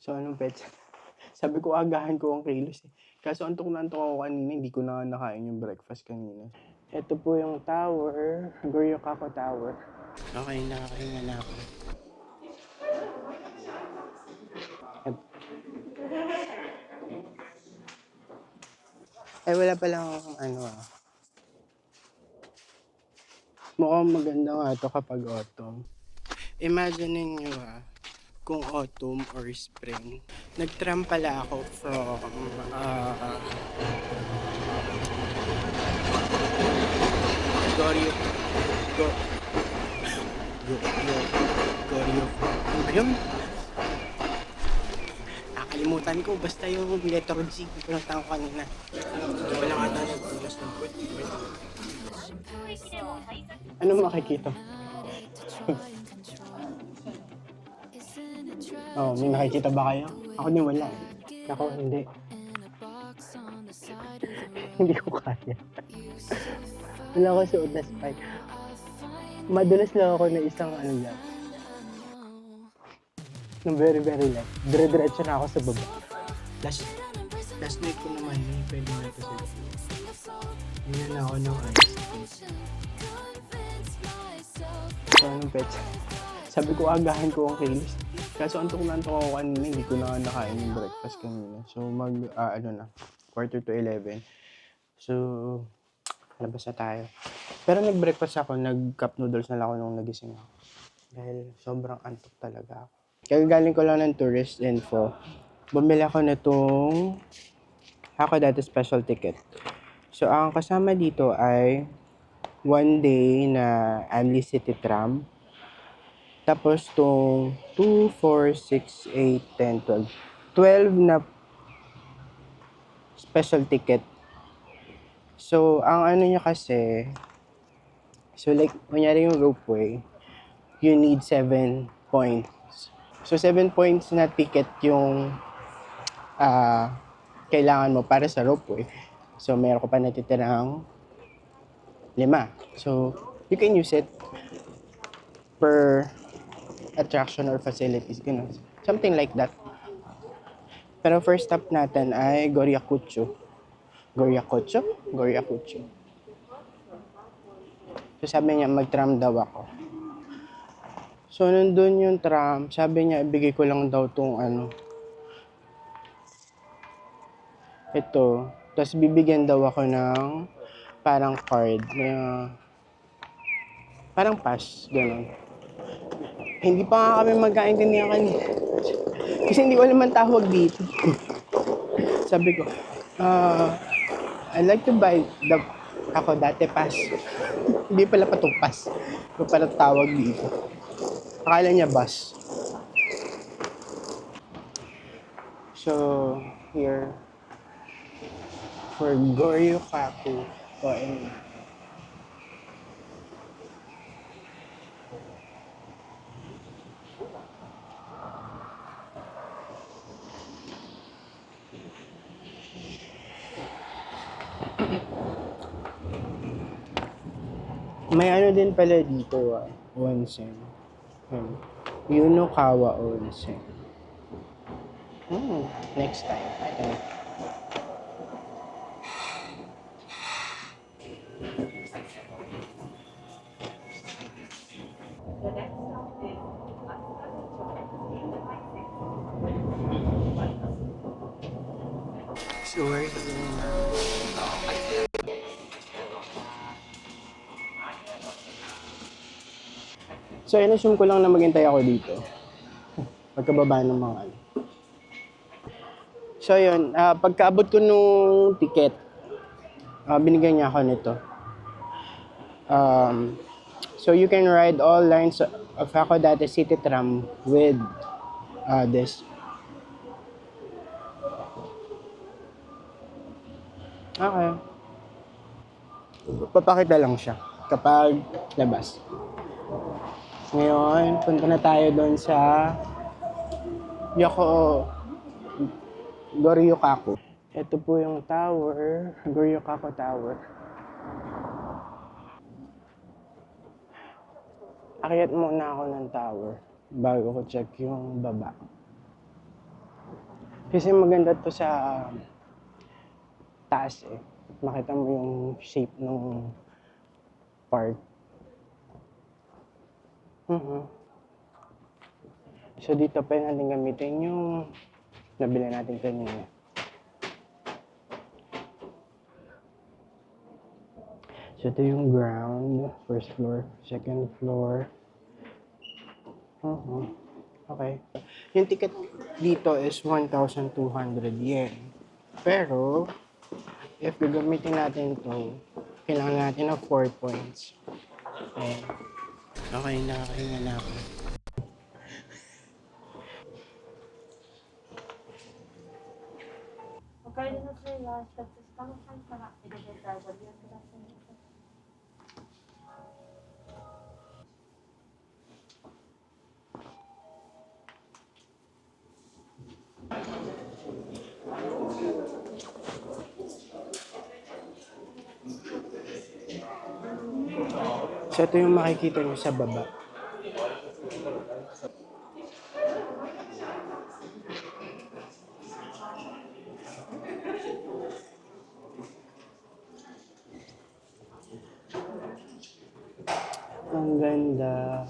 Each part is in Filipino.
So, anong petsa? Sabi ko agahan ko ang kilos eh. Kaso antok na antok ako kanina, hindi ko na nakain yung breakfast kanina. Ito po yung tower, Goryokako Tower. Okay, nakakahinga na ako. Ay, wala pa lang akong mukhang maganda nga ito kapag autumn. Imagine nyo kung autumn or spring. Nag-tram pala ako from Goryo Go Goryo. Ano ba yun? Nakalimutan ko, basta yung letter G. Pinuntan ko kanina. Wala nga tayo nagpulas ng puwet. Ano makikita? Oh, may nakikita ba kayo? Ako din wala. Ako hindi. Hindi ko kaya. Wala ako suot na spike. Madulas lang ako na isang lang. Nung very light. Dire-diretso na ako sa baba. Last night ko naman yung pwede na ito sila. Hindi na ako ng ice. So, anong petsa? Sabi ko agahan ko ang kilos. Kaso antok na antok ako kanina, hindi ko na nakain yung breakfast kanina. So, 11:15. So, labas na tayo. Pero nag-breakfast ako, nag-cup noodles na lang ako nung nagising ako. Dahil sobrang antok talaga ako. Kagagaling ko lang ng tourist info. Bumili ako nitong Hakodate special ticket. So, ang kasama dito ay 1 day na Anli City Tram. Tapos itong 2, 4, 6, 8, 10, 12. 12 na special ticket. So, ang ano niya kasi, so like, kunyari yung ropeway, you need 7 points. So, 7 points na ticket yung kailangan mo para sa ropeway. So, meron ko pa natitirang 5. So, you can use it per attraction or facilities, gano'n. Something like that. Pero first stop natin ay Goryakucho. So sabi niya mag-tram daw ako. So nandun yung tram, sabi niya ibigay ko lang daw tong ito. Tapos bibigyan daw ako ng parang card na parang pass, gano'n. Hindi pa nga kami magkaintindihan kanina. Kasi hindi ko alam ang tawag dito. Sabi ko, I'd like to buy the Hakodate pass. Hindi pala patong pass. Ito pala tawag dito. Akala niya bus. So, here for Goryokako. May din pala dito, onsen. Yunokawa Onsen. Next time. So we're here now. So, in-assume ko lang na maghintay ako dito. Pagkababa ng mga So, yun. Pagkaabot ko nung ticket, binigyan niya ako nito. So, you can ride all lines of Hakodate City Tram with this. Okay. Papakita lang siya kapag labas. Ngayon, punta na tayo doon sa Goryokako. Ito po yung tower, Goryokako Tower. Akyat muna ako ng tower bago ko check yung baba. Kasi maganda to sa taas eh. Makita mo yung shape ng park. So dito pa natin gamitin yung nabili natin kanina. So ito yung ground, first floor, second floor. Okay. Yung ticket dito is 1,200 yen. Pero, if gagamitin natin to, kailangan natin ng 4 points. Ayan. Okay, nakakahinga na ako. お帰りの際は、一つ下の階からエレベーターをご利用くださいませ。So ito yung makikita nyo sa baba. Ang ganda.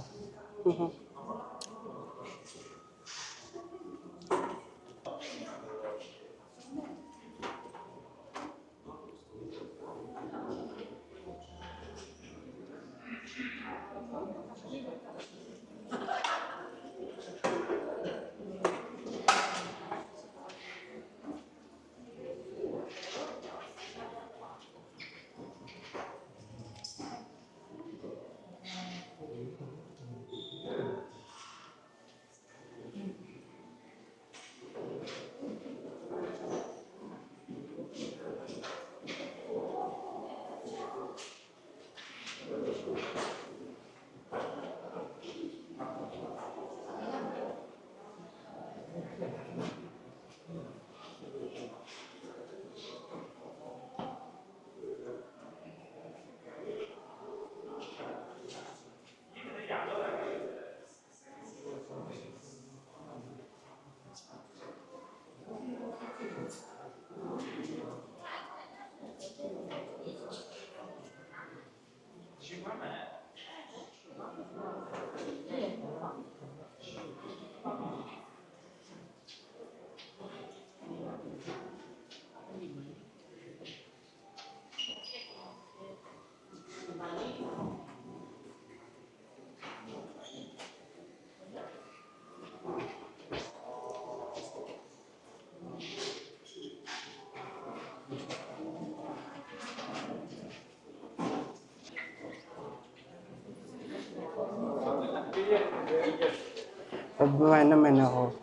Pababa naman ako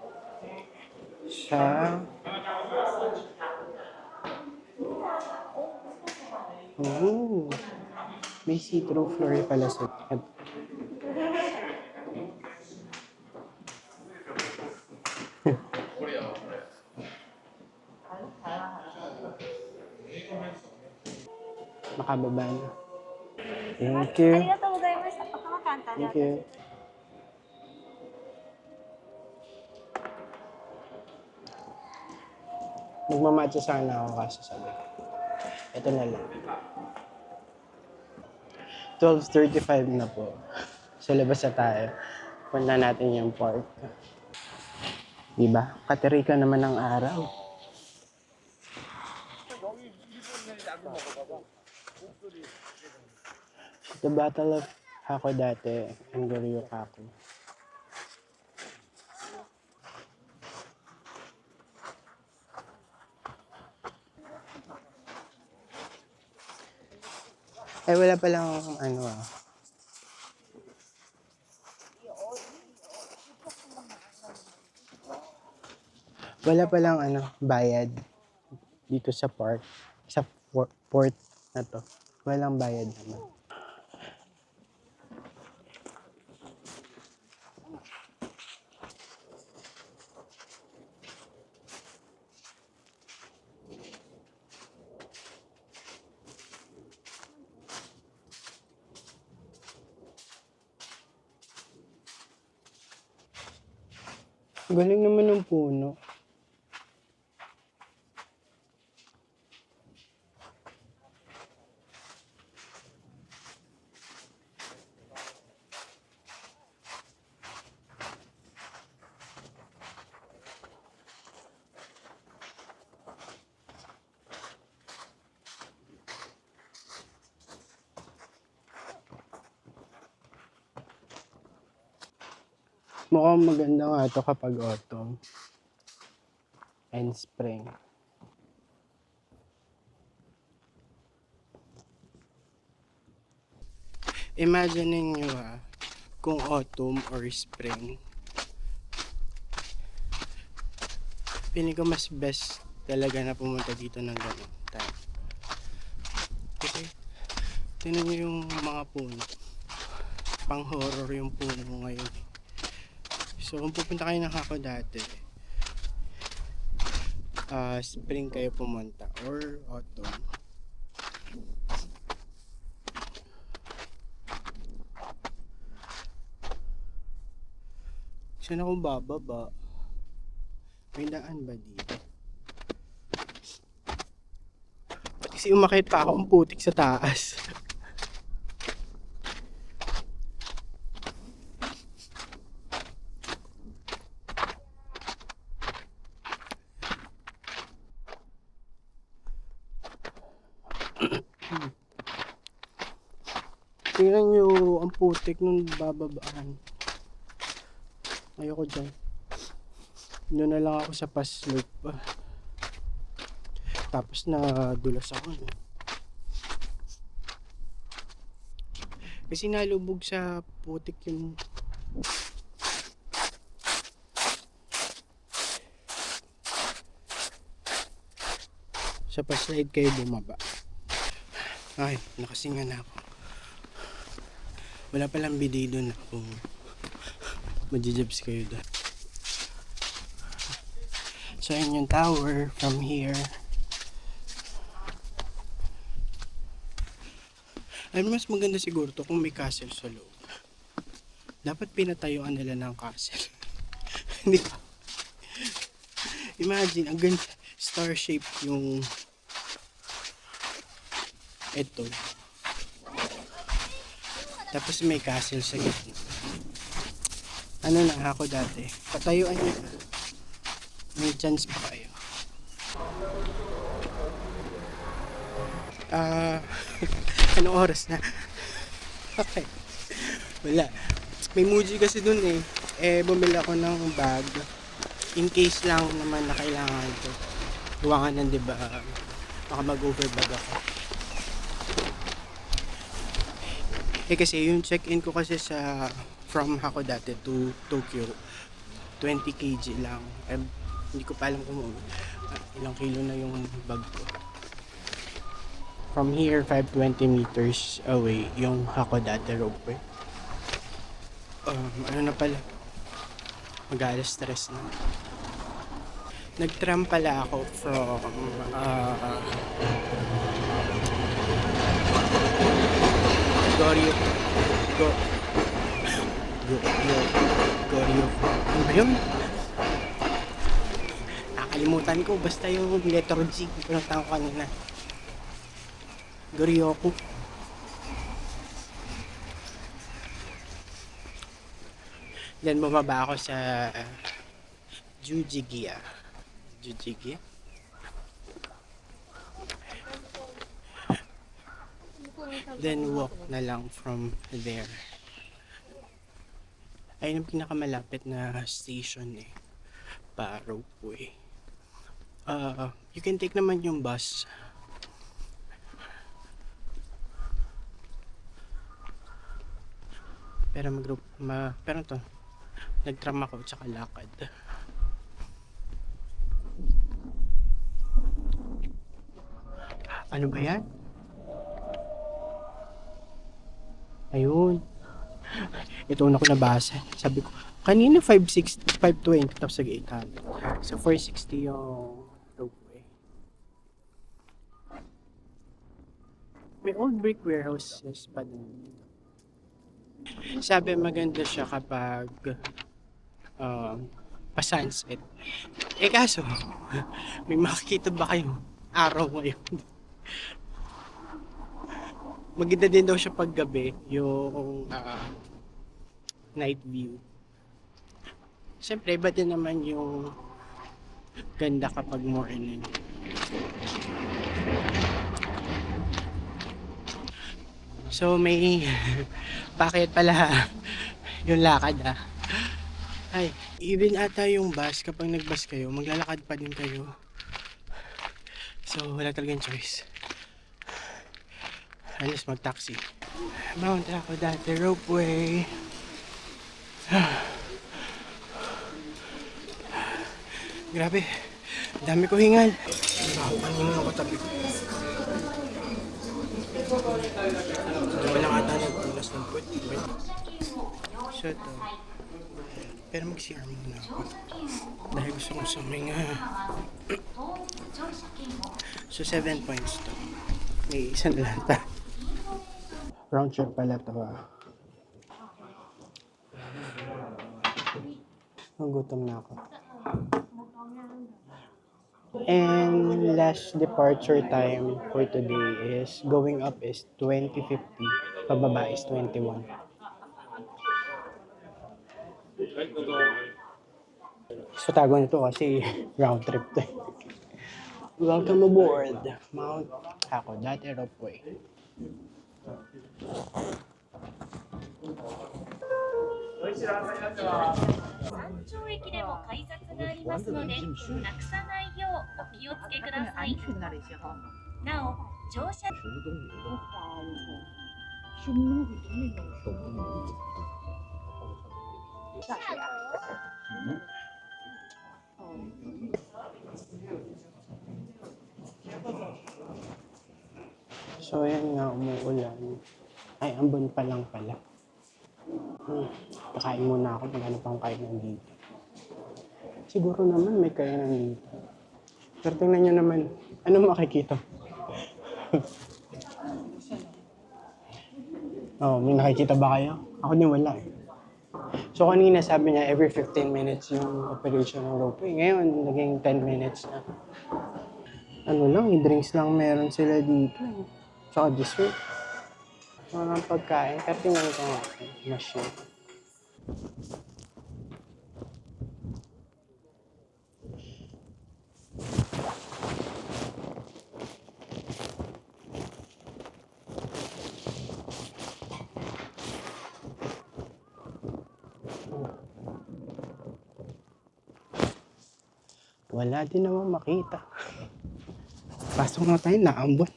sa may see-through floor pala sa makababa na. Thank you. ありがとうございました。頭簡単で Thank you. Magmamatcha sana ako kaso sabi ko. Ito na lang. 12:35 na po. So labas na tayo. Punta natin yung park. Diba? Katirika naman ng araw. The Battle of Hakodate and Goryeo-kaku. Eh, wala palang ano ah. Wala palang ano, bayad dito sa park. Sa port na to. Walang bayad naman. Galing naman ng puno. Mukhang maganda nga ito kapag autumn and spring. Imagine nyo kung autumn or spring. Feeling ko mas best talaga na pumunta dito ng ganun time. Kasi, tingnan nyo yung mga puno. Pang horror yung puno ngayon. So, kung pupunta kayo ng Hakodate, spring kayo pumunta or autumn. Saan ako bababa? May daan ba dito? Kasi umakit pa ako ang putik sa taas. Tingnan nyo ang putik nung bababaan. Ayoko dyan. Doon na lang ako sa pass slope. Tapos na dulas ako. No? Kasi nalubog sa putik yung sa pass slide kayo bumaba. Ay, nakasinga na ako. Wala palang bidet doon kung majijabs kayo doon. So, yun yung tower from here. Ay, mas maganda siguro to kung may castle sa loob. Dapat pinatayuan nila ng castle. Hindi ba? Imagine, ang ganda. Star shape yung ito. Tapos may castle sa gitna. Ano na ako dati? Patayuan niya. May chance pa kayo. Anong oras na? Okay. Wala. May Muji kasi dun eh. Bumili ako ng bag. In case lang naman na kailangan ko. Gawa nga ng diba, baka mag-overbag ako. Kasi yung check-in ko kasi sa from Hakodate to Tokyo 20 kg lang. Hindi ko pa alam kung ilang kilo na yung bag ko. From here, 520 meters away, yung Hakodate ropeway. Ano na pala? Mag-alas stress na. Nag-tram pala ako from Goryo. Ano ba yun? Nakalimutan ko. Basta yung letter G. Pinuntahan ko kanina. Goryoku. Then bumaba ako sa Jujigia. Then walk na lang from there. Ayun ang pinakamalapit na station eh. Pa ropeway. You can take naman yung bus. Pero pero to, nagtram ako tsaka lakad. Ano ba yan? Ayun. Ito una ko nabasa. Sabi ko, kanina 560, 520 tapos nag 800. So 460 yung ropeway. May old brick warehouses pa din. Sabi maganda siya kapag pa-sunset. Kaso, may makikita ba kayo araw ngayon? Maganda din daw siya pag gabi, yung night view. Siyempre, iba din naman yung ganda kapag morning. So may bakit pala yung lakad Ay, even ata yung bus, kapag nag-bus kayo, maglalakad pa din kayo. So, wala talagang choice. Alas mag-taxi. Mount Aguadate Ropeway. Grabe, dami ko hingal. Kanina ako tabi ko. Wala ata nagpunas ng puwet. Shut up. Pero mag-CR muna ako. Dahil gusto kong suminga. So, 7 points to. May isa na lang tayo. Round trip pala to Nagutom na ako. And last departure time for today is going up is 20:50, pababa is 21. So tago nito kasi round trip to. Welcome aboard Mount Hakodate Ropeway. 山頂駅でも改札がありますので、なくさないようお気をつけください。なお、乗車 So yan nga, umuulan. Ay, ambon pa lang pala. Kakain muna ako, magano pang kainan dito. Siguro naman may kainan dito. Pero tingnan nyo naman, ano makikita? Oh, may nakikita ba kayo? Ako din wala eh. So kanina sabi niya every 15 minutes yung operation ng ropeway. Ngayon, naging 10 minutes na. Ano lang, drinks lang meron sila dito eh. Tsaka dessert. Mga pagkain. Pero tingnan ko nga, machine. Wala din naman makita. Pasok nga tayo, naambot.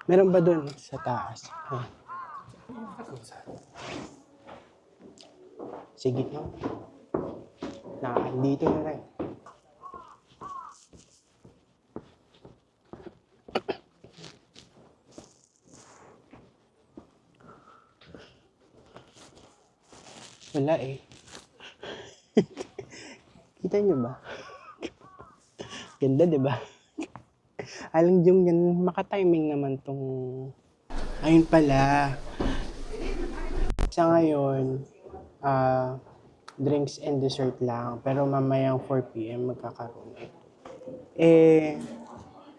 Meron ba doon sa taas? Sige no. Dito na rin. Wala eh. Kita nyo ba? Ganda, di ba? Alang yung yan, makatiming naman tong... Ayun pala. Sa ngayon, drinks and dessert lang. Pero mamayang 4 p.m. magkakaroon eh.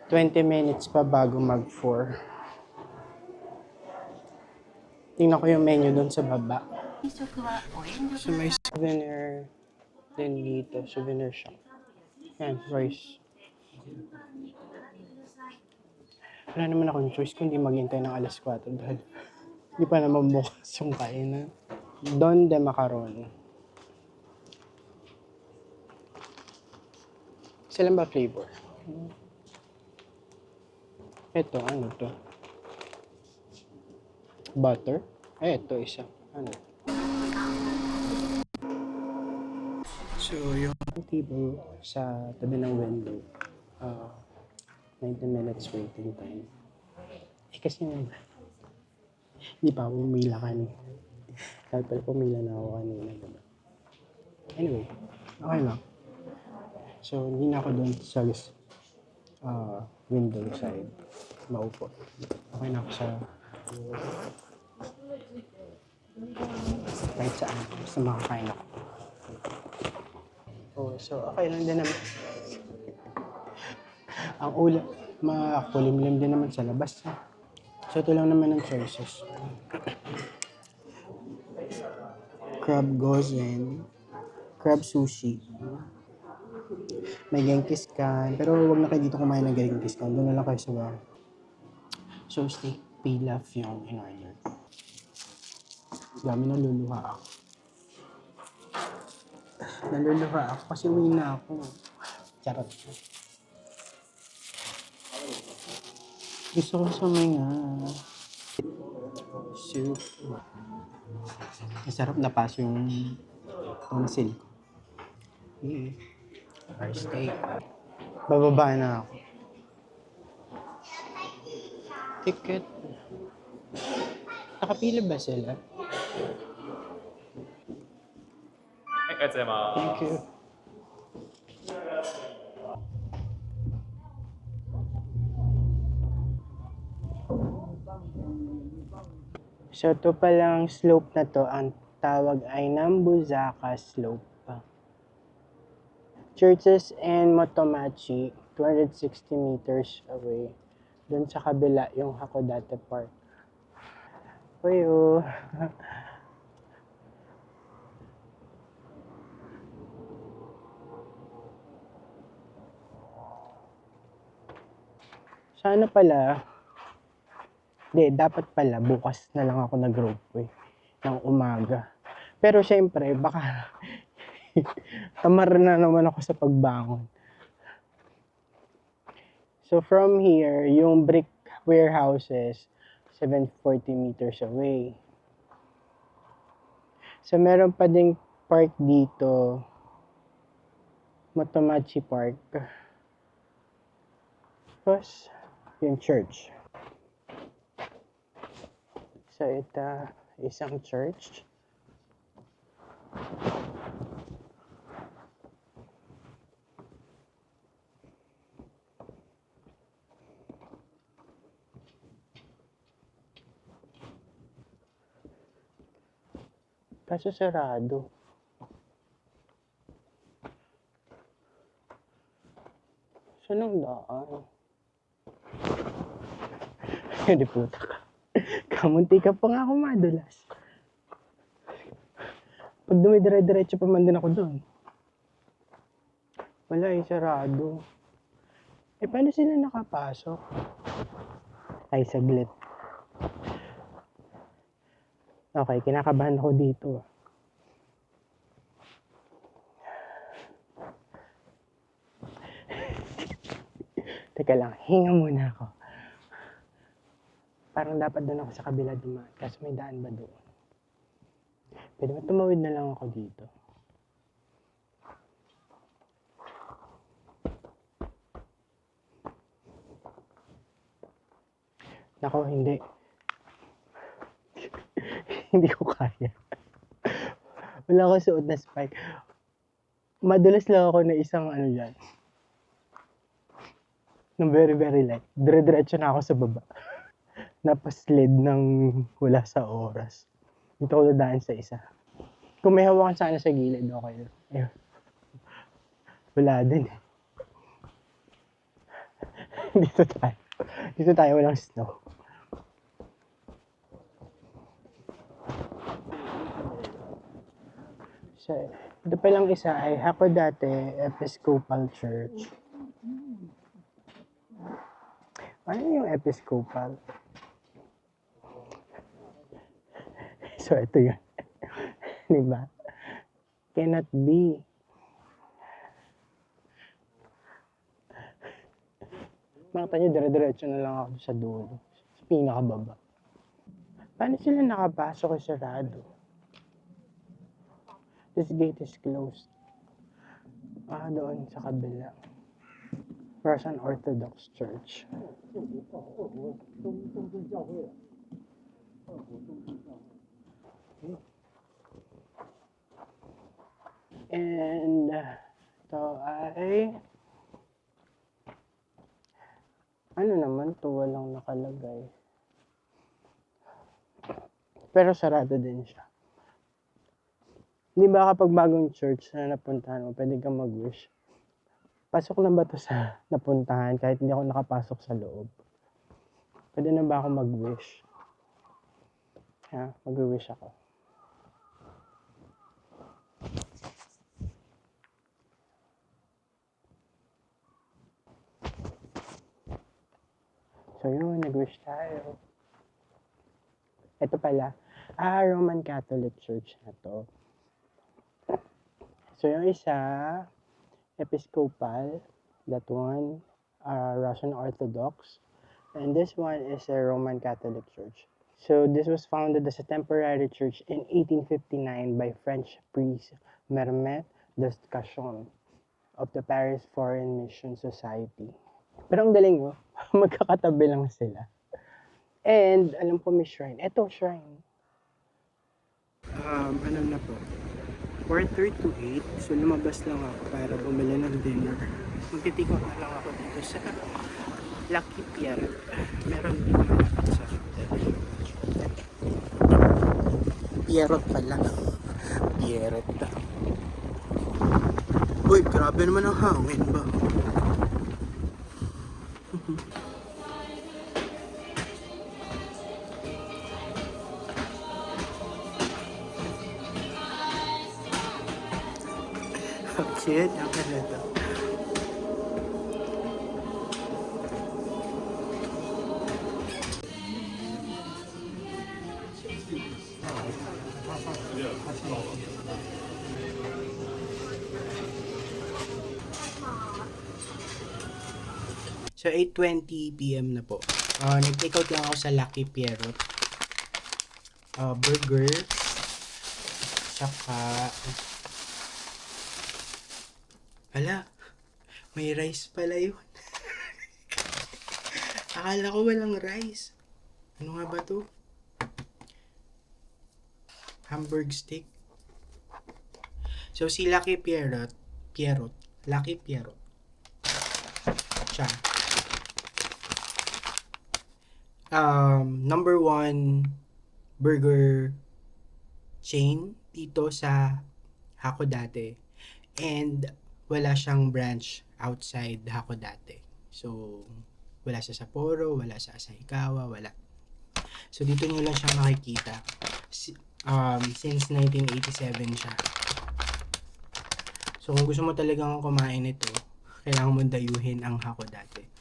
20 minutes pa bago mag-4. Tingnan ko yung menu doon sa baba. So may souvenir din dito, souvenir shop. Yan, rice. Wala naman akong choice kundi maghintay ng alas 4 dahil hindi pa naman bukas yung kainan. Don de Macaron. Sila ba flavor? Ito, ano to? Butter? Ito, isa. Ano? So, yung table sa tabi ng window, 90 minutes waiting time. Kasi hindi pa ako pumila kanina. Kahit pala pumila na ako kanina. Diba? Anyway, okay lang. So, hindi na ako doon sa window side. Maupo. Okay na ako sa kahit saan. Basta makakain ako. Oh, so, okay lang din naman. Ang ulam, makulimlim din naman sa labas. So, ito lang naman ang choices. Crab gozen, crab sushi. May Genghis Khan. Pero huwag na kayo dito kumain ng Genghis Khan. Doon na lang kayo sa bar. So, steak. pilaf yung in-order. Dami naluluha ako. Naluluha ako kasi uwi na ako. Charot. Gusto ko suminga. Soup. Masarap na paso yung tonsil ko. Or steak. Bababa na ako. Ticket. Nakapila ba sila? はい、ありがとうございま Thank す。 you. So, to palang slope na to, ang tawag ay Nambuzaka Slope. Churches in Motomachi, 260 meters away. Doon sa kabila, yung Hakodate Park. Uyo. Sana pala, dapat pala bukas na lang ako nag-ropeway ng umaga. Pero syempre, baka tamar na naman ako sa pagbangon. So from here, yung brick warehouses, 740 meters away. So meron pa ding park dito, Motomachi Park. Tapos, yung church. So ito, isang church. Kaso sarado. Saan ang daan? Hindi puta ka. Kamunti ka pa nga ako madulas. Pag dumidire-diretso pa man din ako doon. Wala sarado. Paano sila nakapasok? Ay, saglit. Okay, kinakabahan ako dito. Teka lang, hinga muna ako. Parang dapat doon ako sa kabila dumaan. Kasi may daan ba doon? Pwede ba tumawid na lang ako dito? Nako, hindi. Hindi ko kaya. Wala akong suot na spike. Madulas lang ako na isang ano dyan. Nung very very light. Dire-diretso na ako sa baba. Napaslid ng wala sa oras. Dito ko dadaan sa isa. Kung may hawakan sana sa gilid, okay. Ayun. Wala din eh. Dito tayo. Dito tayo walang snow. So, ito palang isa ay Hakodate Episcopal Church. Ano yung Episcopal? So, ito yun. Diba? Cannot be. Makita nyo, dire-diretso na lang ako sa dulo. Sa pinakababa. Paano sila nakapasok sa sarado? This gate is closed. Doon sa kabila. Russian Orthodox Church. And ito ay ano naman to, walang nakalagay. Pero sarado din siya. Di ba kapag bagong church na napuntahan mo, pwede kang mag-wish? Pasok na ba to sa napuntahan kahit hindi ako nakapasok sa loob? Pwede na ba ako mag-wish? Mag-wish ako. So yun, nag-wish tayo. Ito pala, Roman Catholic Church na to. So yung isa, Episcopal, that one, Russian Orthodox, and this one is a Roman Catholic Church. So this was founded as a temporary church in 1859 by French priest Mermet d'Escachon of the Paris Foreign Mission Society. Pero ang galing, no? Magkakatabi lang sila. And alam ko may shrine. Eto, shrine. Ano na po? 4:38. So lumabas lang ako para bumili ng dinner. Magtitikot na lang ako dito sa Lucky Pierre. Meron dito malapit sa hotel. Pierrot pala. Pierrot. Uy, grabe naman ang hangin ba? Cute, ang ganda to. So, 8:20 PM na po. Nag-take out lang ako sa Lucky Pierrot. Burger. Tsaka... Ala, may rice pala yun. Akala ko walang rice. Ano nga ba to? Hamburg steak. So, si Lucky Pierrot, Lucky Pierrot. Siya. Number 1 burger chain dito sa Hakodate. And wala siyang branch outside Hakodate. So, wala sa Sapporo, wala sa Asahikawa, wala. So, dito nyo lang siya makikita. Since 1987 siya. So, kung gusto mo talagang kumain ito, kailangan mo dayuhin ang Hakodate.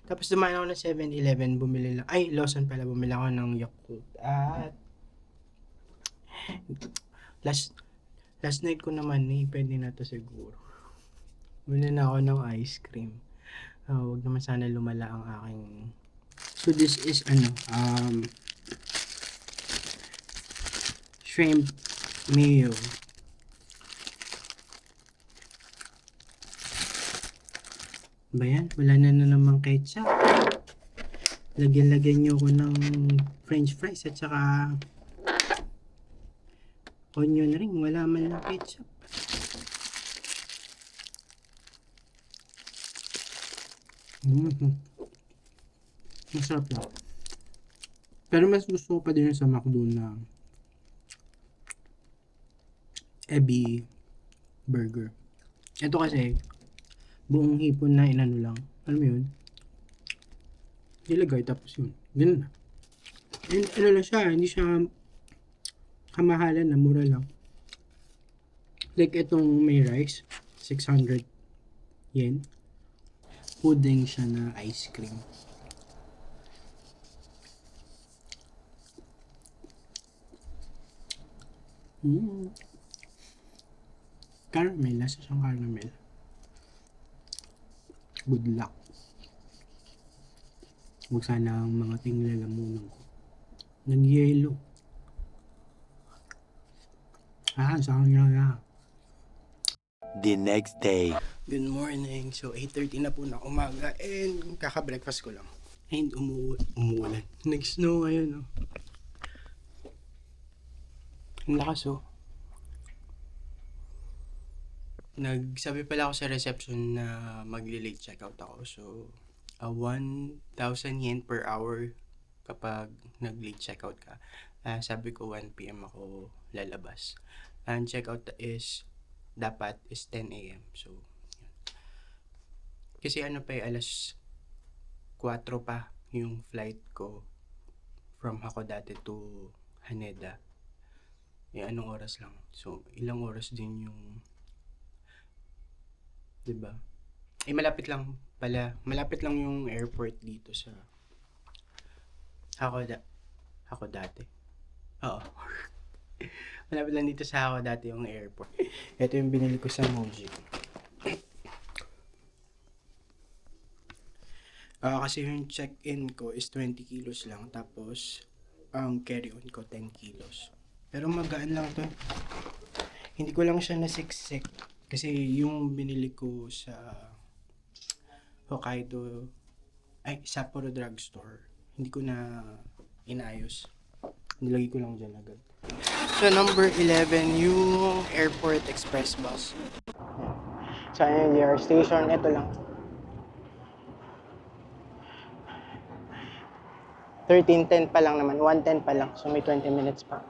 Tapos dumaan ako ng 7-Eleven, bumili lang. Ay, Lawson pala, bumili ako ng Yakult. At last night ko naman pwede na to siguro. Bumili na ako ng ice cream. Wag naman sana lumala ang aking... So this is shrimp mayo. Ba yan? Wala na namang ketchup. Lagyan nyo ko ng french fries at saka onion ring. Wala man lang ketchup. Masarap lang. Pero mas gusto ko pa din sa McDo na Ebi burger. Ito kasi buong hipon na inano lang. Alam mo yun? Nilagay tapos yun. Ganun na. And ano lang siya, hindi siya kamahalan na, mura lang. Like itong may rice, 600 yen. Pudding siya na ice cream. Caramel, nasa siyang caramel. Good luck. Huwag sana ang mga tinglalamunan ko. Nag-yellow. Saan nga. The next day. Good morning. So, 8:30 na po na umaga and kaka-breakfast ko lang. And umuulan. Nag-snow ngayon, oh. Ang lakas, oh. Nagsabi pala ako sa reception na magli-late checkout ako. So, 1,000 yen per hour kapag nag-late checkout ka. Sabi ko 1 PM ako lalabas. And checkout is dapat is 10 AM. So, yun. Kasi alas 4 pa yung flight ko from Hakodate to Haneda. Anong oras lang. So, ilang oras din yung 'di ba? Malapit lang yung airport dito sa Ako dati. Oo. Malapit lang dito sa ako dati yung airport. Ito yung binili ko sa Moji. Kasi yung check-in ko is 20 kilos lang. Tapos, ang carry-on ko 10 kilos. Pero magaan lang to. Hindi ko lang siya nasiksik. Kasi yung binili ko sa Hokkaido, Sapporo Drugstore, hindi ko na inayos. Nilagay ko lang dyan agad. So, number 11, yung Airport Express Bus. So, ayan yung JR Station. Ito lang. 13:10 pa lang naman. 1:10 pa lang. So, may 20 minutes pa.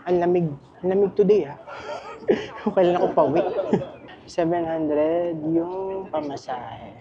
Ang lamig. Ang lamig today, ha? Kailan ako pa-week. 700 yung pamasahe.